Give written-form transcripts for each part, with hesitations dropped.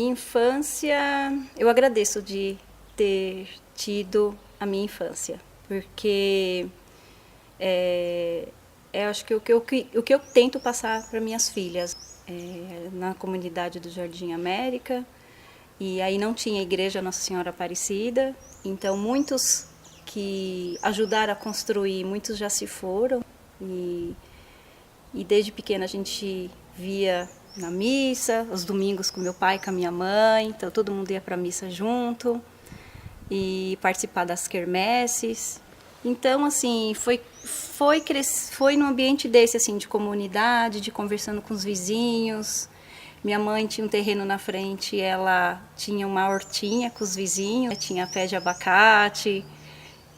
Infância, eu agradeço de ter tido a minha infância, porque acho que o que eu tento passar para minhas filhas na comunidade do Jardim América, e aí não tinha igreja Nossa Senhora Aparecida, então muitos que ajudaram a construir, muitos já se foram, e desde pequena a gente via na missa, os domingos com meu pai e com a minha mãe, então todo mundo ia para a missa junto e participar das quermesses. Então, assim, foi num ambiente desse, assim, de comunidade, de conversando com os vizinhos. Minha mãe tinha um terreno na frente, ela tinha uma hortinha com os vizinhos, tinha pé de abacate.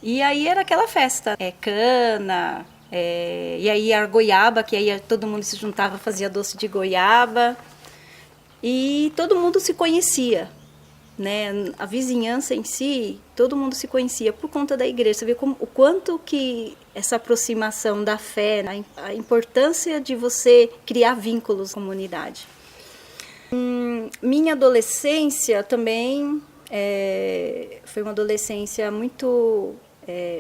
E aí era aquela festa, cana, e aí a goiaba, que aí todo mundo se juntava, fazia doce de goiaba. E todo mundo se conhecia, né? A vizinhança em si, todo mundo se conhecia por conta da igreja. Você vê o quanto que essa aproximação da fé, a importância de você criar vínculos com a comunidade. Minha adolescência também foi uma adolescência muito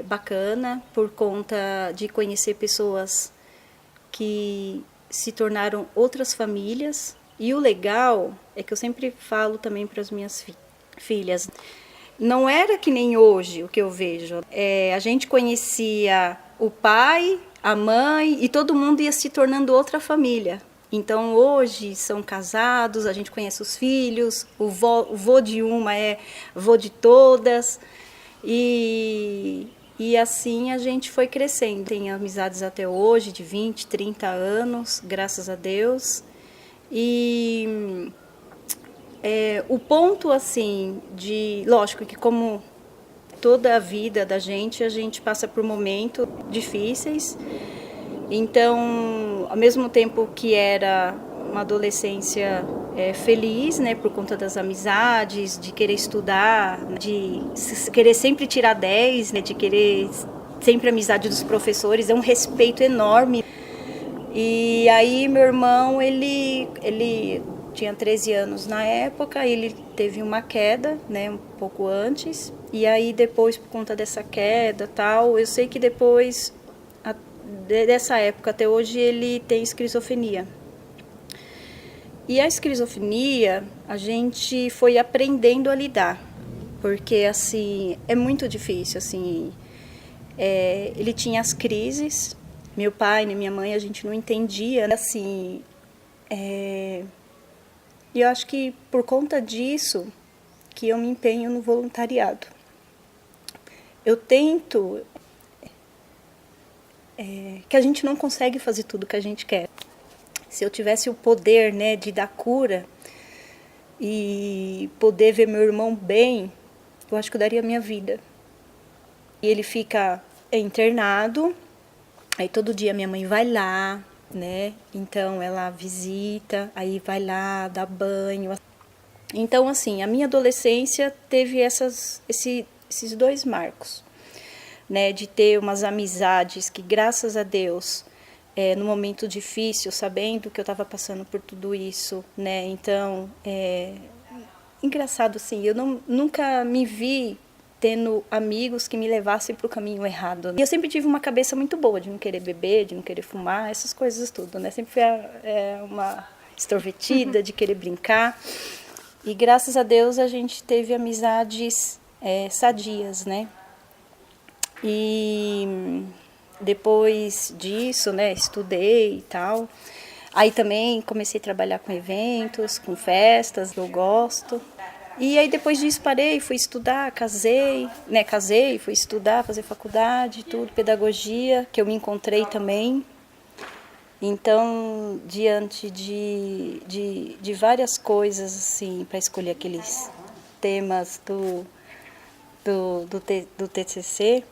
bacana, por conta de conhecer pessoas que se tornaram outras famílias. E o legal é que eu sempre falo também para as minhas filhas, não era que nem hoje o que eu vejo. A gente conhecia o pai, a mãe e todo mundo ia se tornando outra família. Então hoje são casados, a gente conhece os filhos, o vô de uma é vô de todas. E assim a gente foi crescendo. Tem amizades até hoje de 20, 30 anos, graças a Deus. E o ponto, assim, lógico que como toda a vida da gente, a gente passa por momentos difíceis. Então, ao mesmo tempo que era uma adolescência feliz, né, por conta das amizades, de querer estudar, de querer sempre tirar 10, né, de querer sempre a amizade dos professores, é um respeito enorme. E aí meu irmão, ele tinha 13 anos na época, ele teve uma queda, né, um pouco antes, e aí depois, por conta dessa queda tal, eu sei que depois dessa época até hoje ele tem esquizofrenia. E a esquizofrenia a gente foi aprendendo a lidar, porque assim é muito difícil, assim, ele tinha as crises, meu pai nem minha mãe a gente não entendia, né? Assim, e eu acho que por conta disso que eu me empenho no voluntariado. Eu tento que a gente não consegue fazer tudo que a gente quer. Se eu tivesse o poder, né, de dar cura e poder ver meu irmão bem, eu acho que eu daria a minha vida. E ele fica internado, aí todo dia minha mãe vai lá, né? Então ela visita, aí vai lá, dá banho. Então, assim, a minha adolescência teve esses dois marcos, né? De ter umas amizades que, graças a Deus, no momento difícil, sabendo que eu estava passando por tudo isso, né? Então, engraçado, assim, eu nunca me vi tendo amigos que me levassem para o caminho errado. E eu sempre tive uma cabeça muito boa de não querer beber, de não querer fumar, essas coisas tudo, né? Sempre fui uma extrovertida, de querer brincar. E graças a Deus a gente teve amizades sadias, né? E depois disso, né, estudei e tal. Aí também comecei a trabalhar com eventos, com festas, que eu gosto. E aí depois disso parei, fui estudar, casei, fui estudar, fazer faculdade, tudo, pedagogia, que eu me encontrei também. Então, diante de várias coisas, assim, para escolher aqueles temas do TCC,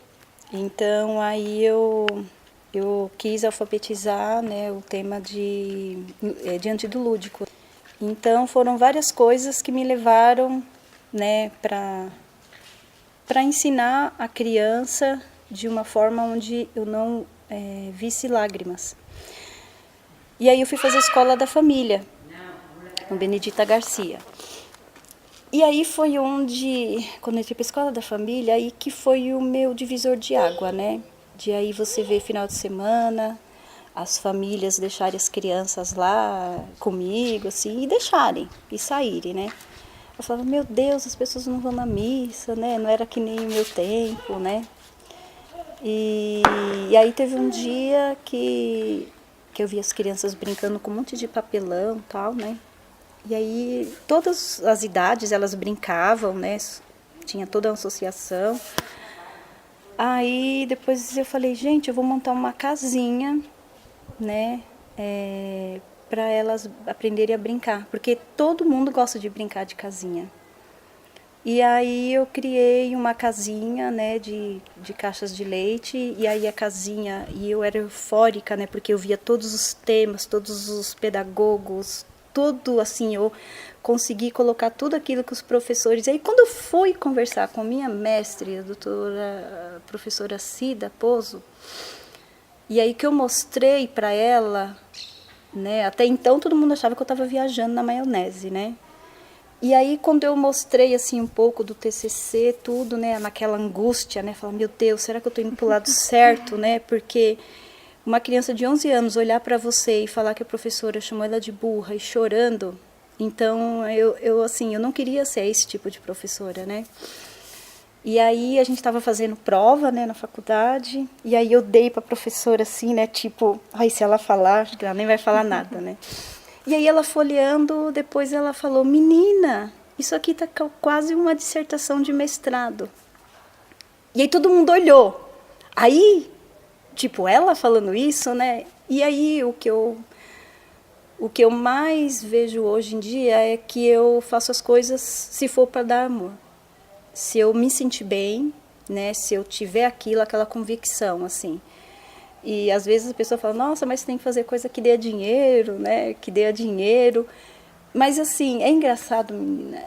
então aí eu quis alfabetizar, né, o tema diante do lúdico. Então foram várias coisas que me levaram, né, para ensinar a criança de uma forma onde eu não visse lágrimas. E aí eu fui fazer a escola da família, com Benedita Garcia. E aí foi onde, quando eu entrei para a escola da família, aí que foi o meu divisor de água, né? De aí você ver final de semana, as famílias deixarem as crianças lá comigo, assim, e deixarem, e saírem, né? Eu falava, meu Deus, as pessoas não vão na missa, né? Não era que nem o meu tempo, né? E aí teve um dia que eu vi as crianças brincando com um monte de papelão e tal, né? E aí todas as idades elas brincavam, né? Tinha toda uma associação. Aí depois eu falei, gente, eu vou montar uma casinha, né? Para elas aprenderem a brincar, porque todo mundo gosta de brincar de casinha. E aí eu criei uma casinha, né, de caixas de leite, e aí a casinha, e eu era eufórica, né, porque eu via todos os temas, todos os pedagogos, tudo assim, eu consegui colocar tudo aquilo que os professores... Aí quando eu fui conversar com a minha mestre, a professora Cida Pozo, e aí que eu mostrei para ela, né, até então todo mundo achava que eu estava viajando na maionese, né, e aí, quando eu mostrei, assim, um pouco do TCC, tudo, né, naquela angústia, né, falar, meu Deus, será que eu estou indo para o lado certo, né, porque uma criança de 11 anos olhar para você e falar que a professora chamou ela de burra e chorando, então, assim, eu não queria ser esse tipo de professora, né. E aí, a gente estava fazendo prova, né, na faculdade, e aí eu dei para a professora, assim, né, tipo, ai, se ela falar, acho que ela nem vai falar nada, né. E aí ela folheando, depois ela falou, menina, isso aqui tá quase uma dissertação de mestrado. E aí todo mundo olhou. Aí, tipo, ela falando isso, né? E aí o que eu mais vejo hoje em dia é que eu faço as coisas se for para dar amor. Se eu me sentir bem, né? Se eu tiver aquela convicção, assim. E às vezes a pessoa fala, nossa, mas você tem que fazer coisa que dê dinheiro, né? Que dê dinheiro. Mas assim, é engraçado, menina.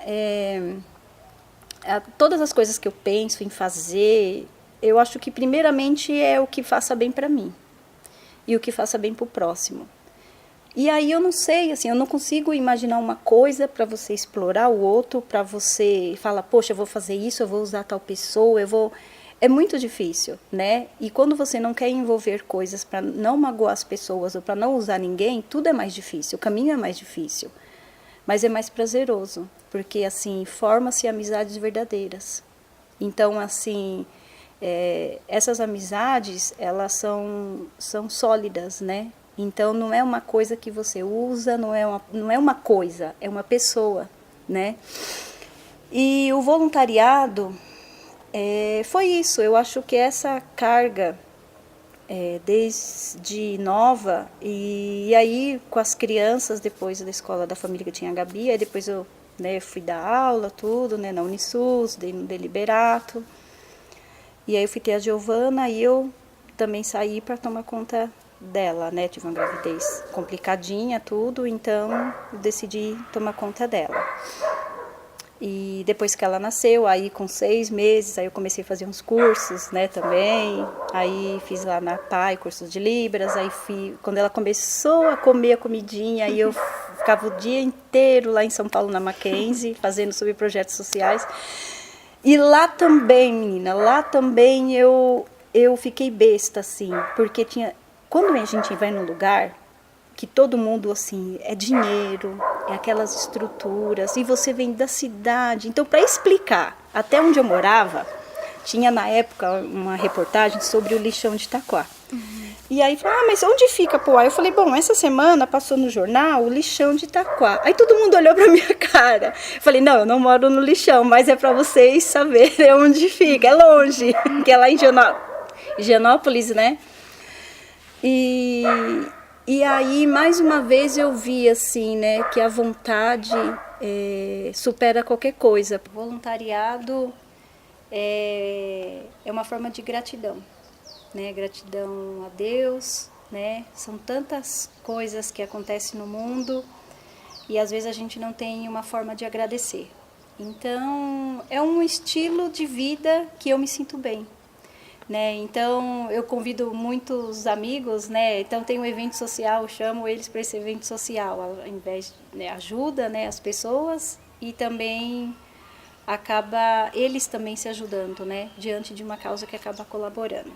Todas as coisas que eu penso em fazer, eu acho que primeiramente é o que faça bem para mim. E o que faça bem para o próximo. E aí eu não sei, assim, eu não consigo imaginar uma coisa para você explorar o outro, para você falar, poxa, eu vou fazer isso, eu vou usar tal pessoa, eu vou... É muito difícil, né? E quando você não quer envolver coisas para não magoar as pessoas ou para não usar ninguém, tudo é mais difícil, o caminho é mais difícil. Mas é mais prazeroso, porque assim, forma-se amizades verdadeiras. Então, assim, essas amizades, elas são sólidas, né? Então, não é uma coisa que você usa, não é uma coisa, é uma pessoa, né? E o voluntariado... foi isso, eu acho que essa carga desde nova, e aí com as crianças depois da escola da família que eu tinha a Gabi, aí depois eu, né, fui dar aula, tudo, né, na Unisus, dei no Deliberato, e aí eu fui ter a Giovana e eu também saí para tomar conta dela, né, tive uma gravidez complicadinha, tudo, então eu decidi tomar conta dela. E depois que ela nasceu, aí com 6 meses, aí eu comecei a fazer uns cursos, né, também. Aí fiz lá na PAI, cursos de Libras, aí quando ela começou a comer a comidinha, aí eu ficava o dia inteiro lá em São Paulo, na Mackenzie, fazendo sobre projetos sociais. E lá também, menina, lá também eu fiquei besta, assim, porque quando a gente vai num lugar que todo mundo, assim, é dinheiro, é aquelas estruturas, e você vem da cidade. Então, para explicar até onde eu morava, tinha na época uma reportagem sobre o lixão de Itaquá. E aí falou, mas onde fica Poá? Eu falei, bom, essa semana passou no jornal o lixão de Itaquá. Aí todo mundo olhou pra minha cara. Eu falei, não, eu não moro no lixão, mas é para vocês saberem onde fica. É longe, que é lá em Higienópolis, né? E aí, mais uma vez, eu vi, assim, né, que a vontade supera qualquer coisa. O voluntariado é uma forma de gratidão, né? Gratidão a Deus, né? São tantas coisas que acontecem no mundo e às vezes a gente não tem uma forma de agradecer. Então, é um estilo de vida que eu me sinto bem. Né? Então eu convido muitos amigos, né? Então tem um evento social, eu chamo eles para esse evento social, ao invés de, né, ajuda, né, as pessoas e também acaba eles também se ajudando, né, diante de uma causa que acaba colaborando.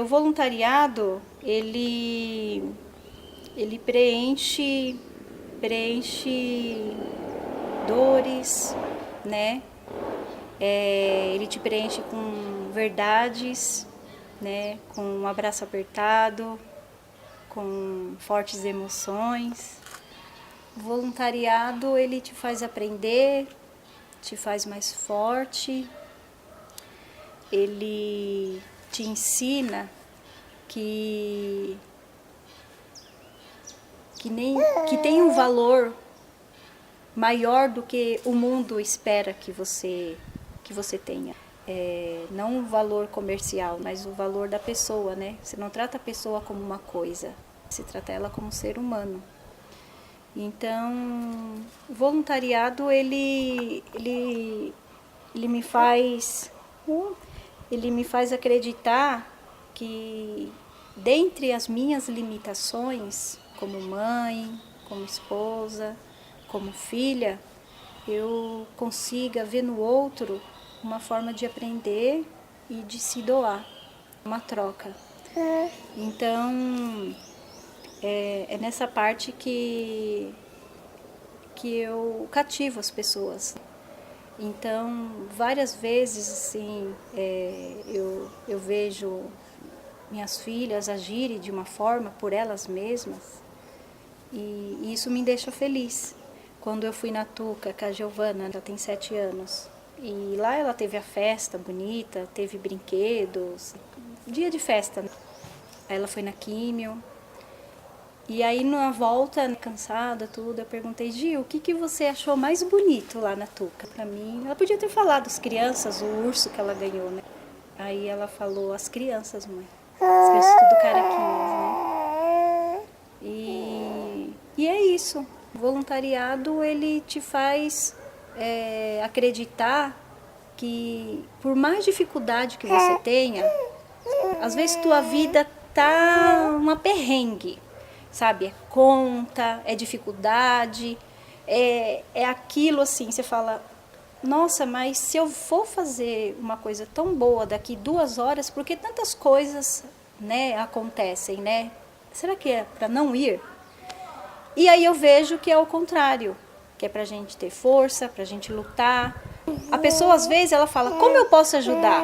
O voluntariado, ele preenche dores, né? Ele te preenche com verdades, né? Com um abraço apertado, com fortes emoções. O voluntariado, ele te faz aprender, te faz mais forte, ele te ensina que tem um valor maior do que o mundo espera que você tenha. Não o valor comercial, mas o valor da pessoa, né? Você não trata a pessoa como uma coisa, você trata ela como um ser humano. Então, o voluntariado, ele me faz acreditar que, dentre as minhas limitações, como mãe, como esposa, como filha, eu consiga ver no outro uma forma de aprender e de se doar, uma troca. Então, é nessa parte que eu cativo as pessoas. Então, várias vezes, assim, eu vejo minhas filhas agirem de uma forma por elas mesmas, e isso me deixa feliz. Quando eu fui na Tuca com a Giovana, ela tem 7 anos, e lá ela teve a festa bonita, teve brinquedos, dia de festa, né? Aí ela foi na químio, e aí na volta, cansada, tudo, eu perguntei: Gil, o que você achou mais bonito lá na Tuca? Pra mim, ela podia ter falado as crianças, o urso que ela ganhou, né? Aí ela falou: as crianças, mãe. As crianças tudo carequinhas, né? E é isso. O voluntariado, ele te faz acreditar que, por mais dificuldade que você tenha, às vezes tua vida tá uma perrengue, sabe? É conta, é dificuldade, é aquilo assim, você fala: nossa, mas se eu for fazer uma coisa tão boa daqui 2 horas, por que tantas coisas, né, acontecem, né? Será que é para não ir? E aí eu vejo que é o contrário, que é pra gente ter força, pra gente lutar. A pessoa, às vezes, ela fala: como eu posso ajudar?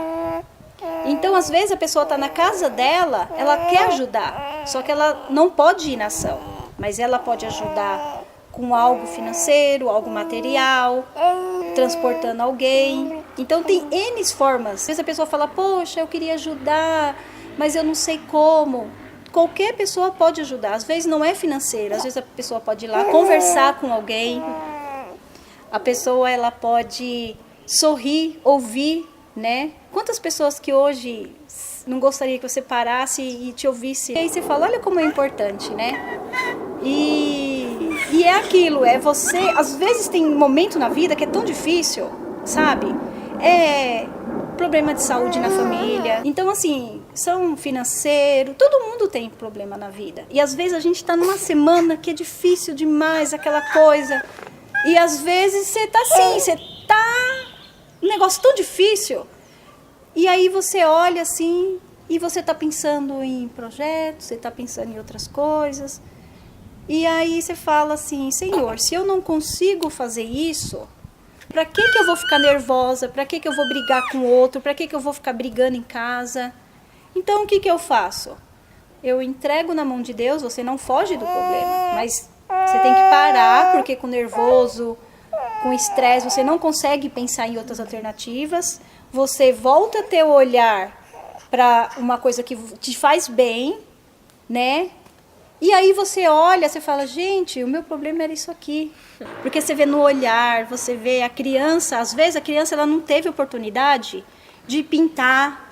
Então, às vezes, a pessoa está na casa dela, ela quer ajudar, só que ela não pode ir na ação, mas ela pode ajudar com algo financeiro, algo material, transportando alguém. Então, tem N formas. Às vezes a pessoa fala: poxa, eu queria ajudar, mas eu não sei como. Qualquer pessoa pode ajudar, às vezes não é financeiro, às vezes a pessoa pode ir lá conversar com alguém, a pessoa, ela pode sorrir, ouvir, né? Quantas pessoas que hoje não gostaria que você parasse e te ouvisse? E aí você fala: olha como é importante, né? E é aquilo, é você... Às vezes tem um momento na vida que é tão difícil, sabe? Problema de saúde na família. Então, assim, são financeiro, todo mundo tem problema na vida. E às vezes a gente tá numa semana que é difícil demais, aquela coisa. E às vezes você tá assim, você tá... um negócio tão difícil. E aí você olha assim e você tá pensando em projetos, você tá pensando em outras coisas. E aí você fala assim: Senhor, se eu não consigo fazer isso, pra que eu vou ficar nervosa? Pra que eu vou brigar com o outro? Pra que eu vou ficar brigando em casa? Então, o que eu faço? Eu entrego na mão de Deus. Você não foge do problema, mas você tem que parar, porque com nervoso, com estresse, você não consegue pensar em outras alternativas. Você volta a ter o olhar para uma coisa que te faz bem, né? E aí você olha, você fala: gente, o meu problema era isso aqui. Porque você vê no olhar, você vê a criança, às vezes a criança, ela não teve oportunidade de pintar.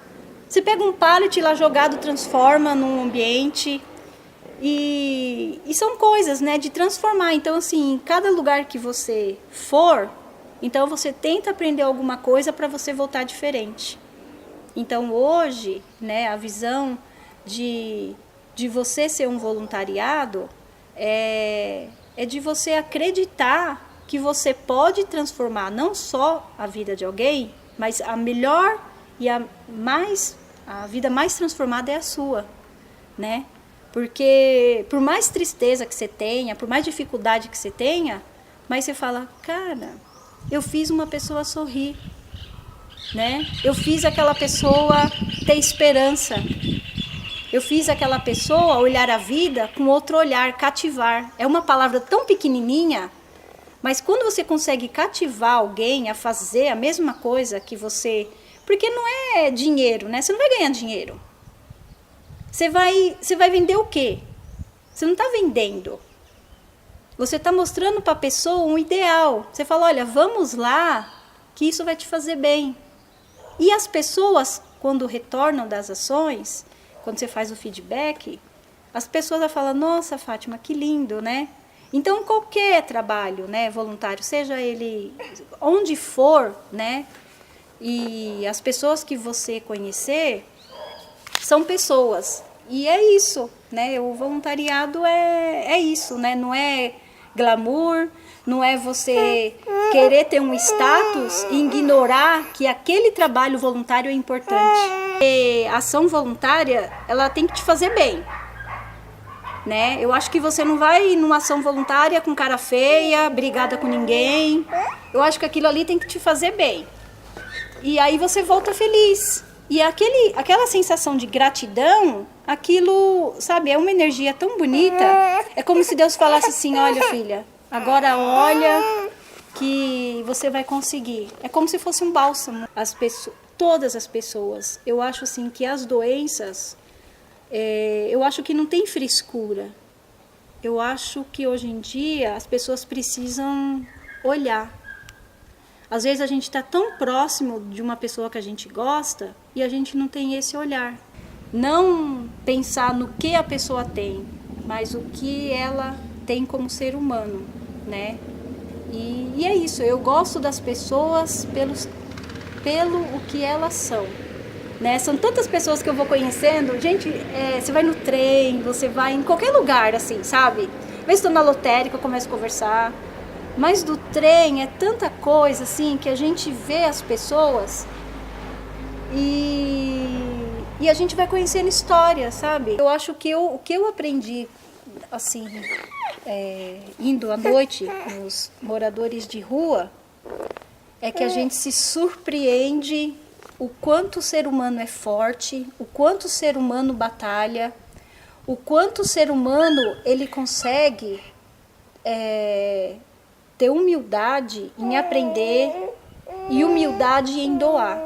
Você pega um pallet lá jogado, transforma num ambiente. E são coisas, né, de transformar. Então, assim, em cada lugar que você for, então você tenta aprender alguma coisa para você voltar diferente. Então, hoje, né, a visão de você ser um voluntariado é de você acreditar que você pode transformar não só a vida de alguém, mas a melhor e a vida mais transformada é a sua, né? Porque por mais tristeza que você tenha, por mais dificuldade que você tenha, mas você fala, cara, eu fiz uma pessoa sorrir, né? Eu fiz aquela pessoa ter esperança. Eu fiz aquela pessoa olhar a vida com outro olhar, cativar. É uma palavra tão pequenininha, mas quando você consegue cativar alguém a fazer a mesma coisa que você... Porque não é dinheiro, né? Você não vai ganhar dinheiro. Você vai vender o quê? Você não está vendendo. Você está mostrando para a pessoa um ideal. Você fala, olha, vamos lá, que isso vai te fazer bem. E as pessoas, quando retornam das ações, quando você faz o feedback, as pessoas vão falar, nossa, Fátima, que lindo, né? Então, qualquer trabalho, né, voluntário, seja ele onde for, né? E as pessoas que você conhecer são pessoas. E é isso, né? O voluntariado é isso, né? Não é glamour, não é você querer ter um status e ignorar que aquele trabalho voluntário é importante. E a ação voluntária, ela tem que te fazer bem, né? Eu acho que você não vai numa ação voluntária com cara feia, brigada com ninguém. Eu acho que aquilo ali tem que te fazer bem. E aí você volta feliz. E aquela sensação de gratidão, aquilo, sabe, é uma energia tão bonita. É como se Deus falasse assim, olha, filha, agora olha que você vai conseguir. É como se fosse um bálsamo. Todas as pessoas, eu acho assim que as doenças, eu acho que não tem frescura. Eu acho que hoje em dia as pessoas precisam olhar. Às vezes a gente está tão próximo de uma pessoa que a gente gosta e a gente não tem esse olhar. Não pensar no que a pessoa tem, mas o que ela tem como ser humano, né? E é isso, eu gosto das pessoas pelo o que elas são, né? São tantas pessoas que eu vou conhecendo, gente, você vai no trem, você vai em qualquer lugar, assim, sabe? Às vezes estou na lotérica, eu começo a conversar. Mas do trem é tanta coisa assim que a gente vê as pessoas e a gente vai conhecendo história, sabe? Eu acho que o que eu aprendi assim, indo à noite nos moradores de rua, é que a gente se surpreende o quanto o ser humano é forte, o quanto o ser humano batalha, o quanto o ser humano ele consegue ter humildade em aprender e humildade em doar.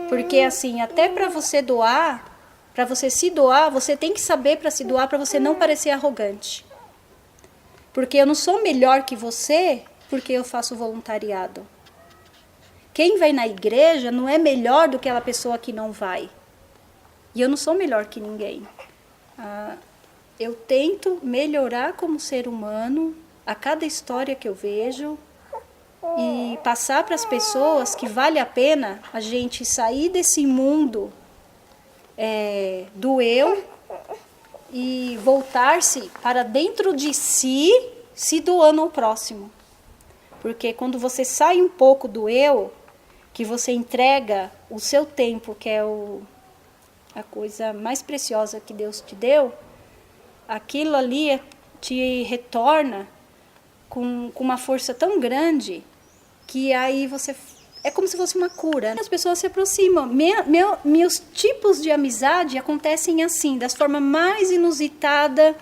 Porque assim, até para você doar, para você se doar, você tem que saber para se doar, para você não parecer arrogante. Porque eu não sou melhor que você porque eu faço voluntariado. Quem vai na igreja não é melhor do que aquela pessoa que não vai. E eu não sou melhor que ninguém. Eu tento melhorar como ser humano a cada história que eu vejo e passar para as pessoas que vale a pena a gente sair desse mundo do eu e voltar-se para dentro de si, se doando ao próximo. Porque quando você sai um pouco do eu, que você entrega o seu tempo, que é a coisa mais preciosa que Deus te deu, aquilo ali te retorna com uma força tão grande que aí você... É como se fosse uma cura. As pessoas se aproximam. Meus tipos de amizade acontecem assim, das formas mais inusitadas.